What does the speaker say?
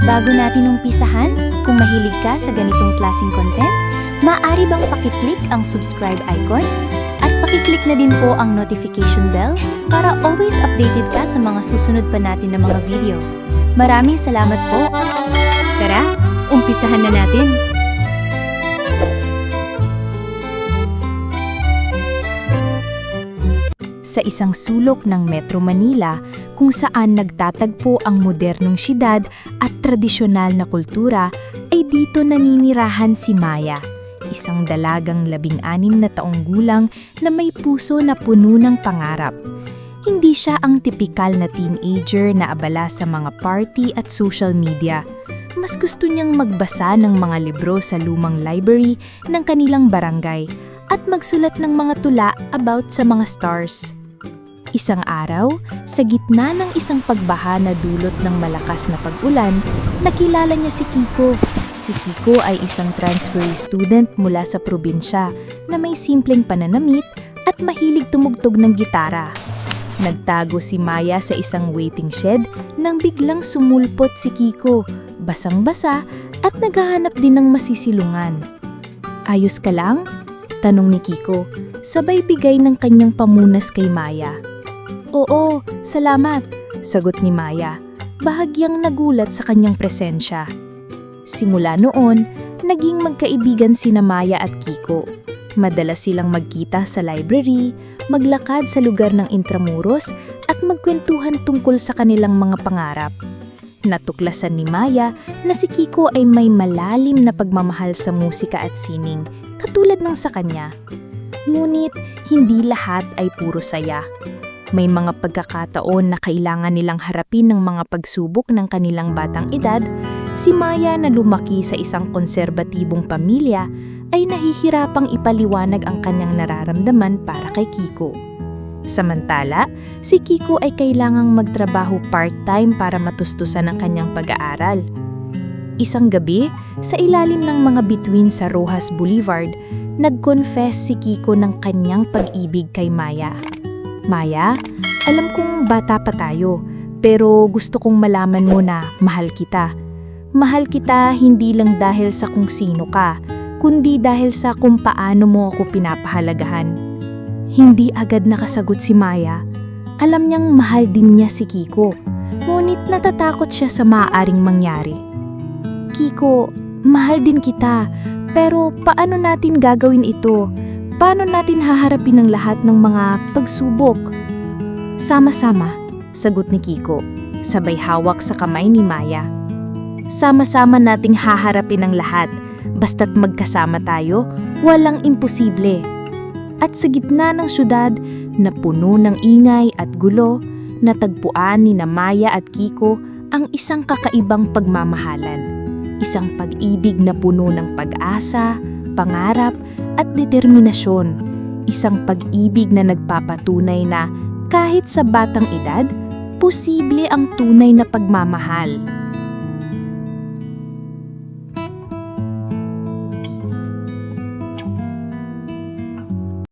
Bago natin umpisahan, kung mahilig ka sa ganitong klaseng content, maaari bang pakiclick ang subscribe icon? At pakiclick na din po ang notification bell para always updated ka sa mga susunod pa natin na mga video. Maraming salamat po! Tara, umpisahan na natin! Sa isang sulok ng Metro Manila kung saan nagtatagpo ang modernong siyudad at tradisyonal na kultura, ay dito naninirahan si Maya, isang dalagang 16 na taong gulang na may puso na puno ng pangarap. Hindi siya ang tipikal na teenager na abala sa mga party at social media. Mas gusto niyang magbasa ng mga libro sa lumang library ng kanilang barangay at magsulat ng mga tula about sa mga stars. Isang araw, sa gitna ng isang pagbaha na dulot ng malakas na pag-ulan, nakilala niya si Kiko. Si Kiko ay isang transferee student mula sa probinsya na may simpleng pananamit at mahilig tumugtog ng gitara. Nagtago si Maya sa isang waiting shed nang biglang sumulpot si Kiko, basang-basa at naghahanap din ng masisilungan. "Ayos ka lang?" tanong ni Kiko, sabay bigay ng kanyang pamunas kay Maya. "Oo, salamat," sagot ni Maya, bahagyang nagulat sa kanyang presensya. Simula noon, naging magkaibigan sina Maya at Kiko. Madalas silang magkita sa library, maglakad sa lugar ng Intramuros at magkwentuhan tungkol sa kanilang mga pangarap. Natuklasan ni Maya na si Kiko ay may malalim na pagmamahal sa musika at sining, katulad ng sa kanya. Ngunit hindi lahat ay puro saya. May mga pagkakataon na kailangan nilang harapin ng mga pagsubok ng kanilang batang edad. Si Maya na lumaki sa isang konserbatibong pamilya ay nahihirapang ipaliwanag ang kanyang nararamdaman para kay Kiko. Samantala, si Kiko ay kailangang magtrabaho part-time para matustusan ang kanyang pag-aaral. Isang gabi, sa ilalim ng mga bituin sa Rojas Boulevard, nag-confess si Kiko ng kanyang pag-ibig kay Maya. "Maya, alam kong bata pa tayo, pero gusto kong malaman mo na mahal kita. Mahal kita hindi lang dahil sa kung sino ka, kundi dahil sa kung paano mo ako pinapahalagahan." Hindi agad nakasagot si Maya. Alam niyang mahal din niya si Kiko, ngunit natatakot siya sa maaaring mangyari. "Kiko, mahal din kita, pero paano natin gagawin ito? Paano natin haharapin ang lahat ng mga pagsubok?" "Sama-sama," sagot ni Kiko, sabay hawak sa kamay ni Maya. "Sama-sama nating haharapin ang lahat, basta't magkasama tayo, walang imposible." At sa gitna ng syudad na puno ng ingay at gulo, natagpuan ni Maya at Kiko ang isang kakaibang pagmamahalan. Isang pag-ibig na puno ng pag-asa, pangarap at determinasyon. Isang pag-ibig na nagpapatunay na kahit sa batang edad, posible ang tunay na pagmamahal.